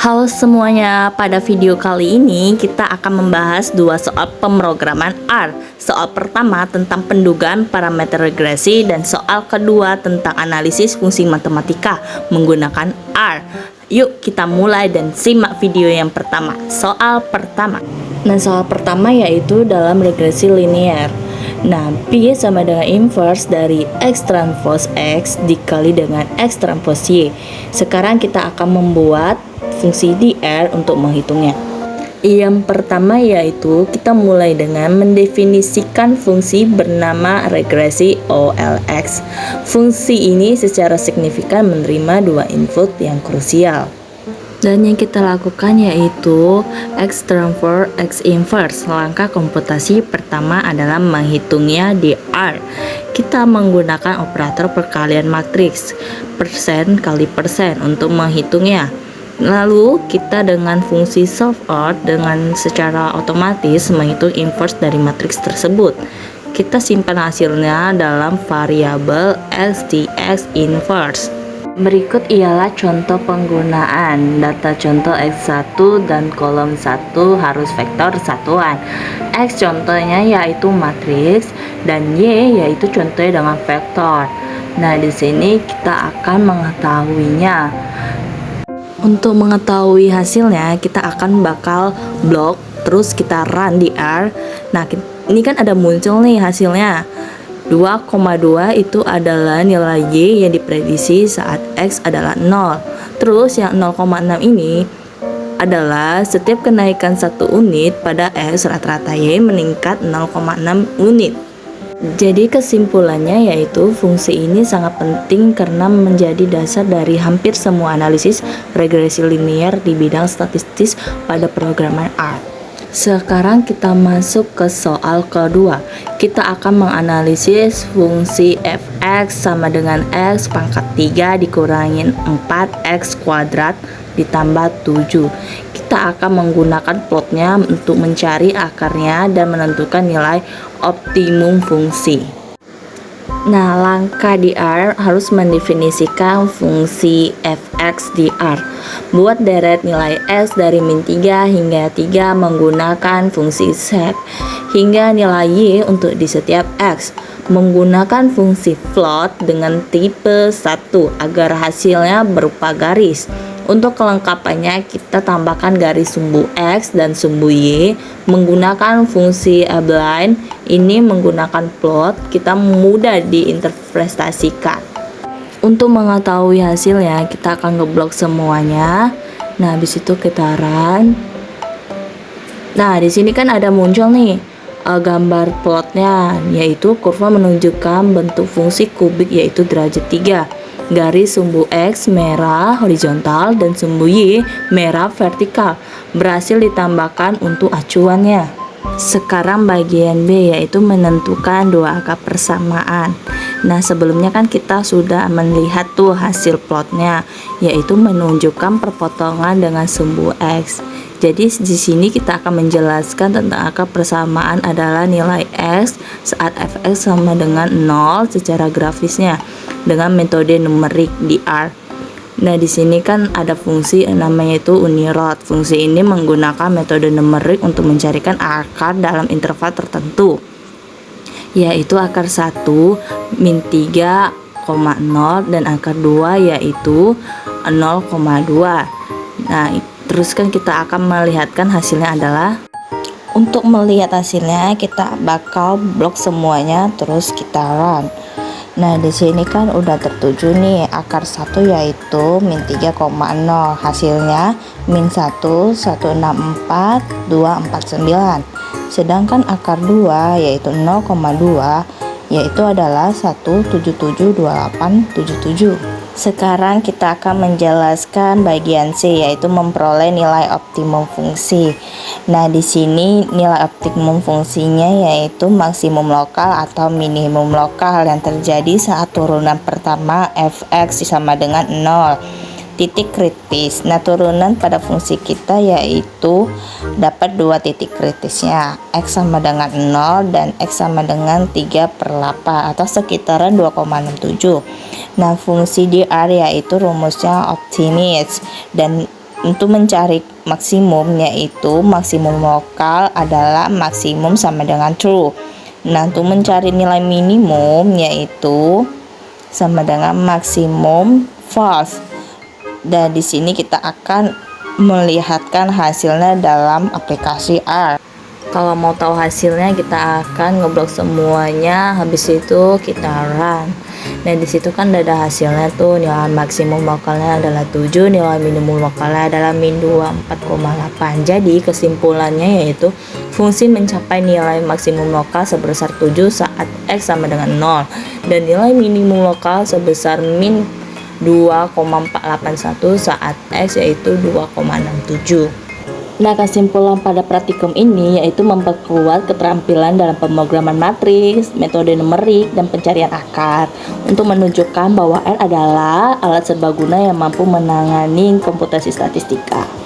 Halo semuanya, pada video kali ini kita akan membahas dua soal pemrograman R. Soal pertama tentang pendugaan parameter regresi dan soal kedua tentang analisis fungsi matematika menggunakan R. Yuk kita mulai dan simak video yang pertama. Soal pertama. Soal pertama yaitu dalam regresi linear. P sama dengan inverse dari X transpose X dikali dengan X transpose Y. Sekarang kita akan membuat fungsi dr untuk menghitungnya. Yang pertama yaitu kita mulai dengan mendefinisikan fungsi bernama regresi OLX. Fungsi ini secara signifikan menerima dua input yang krusial. Dan yang kita lakukan yaitu X transform X inverse. Langkah komputasi pertama adalah menghitungnya di R. Kita menggunakan operator perkalian matriks persen kali persen untuk menghitungnya. Lalu kita dengan fungsi solve out dengan secara otomatis menghitung inverse dari matriks tersebut. Kita simpan hasilnya dalam variabel STX inverse. Berikut ialah contoh penggunaan. Data contoh X1 dan kolom 1 harus vektor satuan. X contohnya yaitu matriks dan Y yaitu contohnya dengan vektor. Di sini kita akan mengetahuinya. Untuk mengetahui hasilnya, kita akan bakal blok, terus kita run di R. Ini kan ada muncul nih hasilnya. 2,2 itu adalah nilai Y yang diprediksi saat X adalah 0. Terus yang 0,6 ini adalah setiap kenaikan 1 unit pada X, rata-rata Y meningkat 0,6 unit. Jadi kesimpulannya yaitu fungsi ini sangat penting karena menjadi dasar dari hampir semua analisis regresi linear di bidang statistik pada programan R. Sekarang kita masuk ke soal kedua. Kita akan menganalisis fungsi fx sama dengan x pangkat 3 dikurangin 4x kuadrat ditambah 7. Kita akan menggunakan plotnya untuk mencari akarnya dan menentukan nilai optimum fungsi. Langkah di R harus mendefinisikan fungsi fx di R. Buat deret nilai x dari min 3 hingga 3 menggunakan fungsi set hingga nilai y untuk di setiap x. Menggunakan fungsi float dengan tipe 1 agar hasilnya berupa garis. Untuk kelengkapannya kita tambahkan garis sumbu X dan sumbu Y menggunakan fungsi abline. Ini menggunakan plot, kita mudah diinterpretasikan. Untuk mengetahui hasilnya kita akan ngeblok semuanya. Habis itu kita run. Di sini kan ada muncul nih gambar plotnya, yaitu kurva menunjukkan bentuk fungsi kubik yaitu derajat 3. Garis sumbu X merah horizontal dan sumbu Y merah vertikal berhasil ditambahkan untuk acuannya. Sekarang bagian B yaitu menentukan dua angka persamaan. Sebelumnya kan kita sudah melihat tuh hasil plotnya, yaitu menunjukkan perpotongan dengan sumbu X. Jadi di sini kita akan menjelaskan tentang angka persamaan adalah nilai X saat fx sama dengan 0 secara grafisnya dengan metode numerik di R. Di sini kan ada fungsi namanya itu unirot. Fungsi ini menggunakan metode numerik untuk mencarikan akar dalam interval tertentu, yaitu akar 1 min 3,0 dan akar 2 yaitu 0,2. Terus kan kita akan melihatkan hasilnya adalah, untuk melihat hasilnya kita bakal blok semuanya terus kita run. Di sini kan udah tertuju nih akar 1 yaitu min 3,0, hasilnya min 1 164 249. Sedangkan akar 2 yaitu 0,2 yaitu adalah 1772877. Sekarang kita akan menjelaskan bagian C yaitu memperoleh nilai optimum fungsi. Di sini nilai optimum fungsinya yaitu maksimum lokal atau minimum lokal yang terjadi saat turunan pertama fx sama dengan 0. Titik kritis. Turunan pada fungsi kita yaitu dapat dua titik kritisnya, x sama dengan 0 dan x sama dengan 3/8 atau sekitaran 2,67. Fungsi di R yaitu rumusnya optimis dan Untuk mencari maksimum, yaitu maksimum lokal adalah maksimum sama dengan true. Nah, untuk mencari nilai minimum, yaitu sama dengan maksimum false. Dan di sini kita akan melihatkan hasilnya dalam aplikasi R. Kalau mau tahu hasilnya, kita akan ngeblok semuanya, habis itu kita run. Nah, di situ kan ada hasilnya tuh, nilai maksimum lokalnya adalah 7, nilai minimum lokalnya adalah min 24,8. Jadi kesimpulannya yaitu fungsi mencapai nilai maksimum lokal sebesar 7 saat X sama dengan 0 dan nilai minimum lokal sebesar min 2,481 saat X yaitu 2,67. Nah, kesimpulan pada praktikum ini yaitu memperkuat keterampilan dalam pemrograman matriks, metode numerik, dan pencarian akar untuk menunjukkan bahwa R adalah alat serbaguna yang mampu menangani komputasi statistika.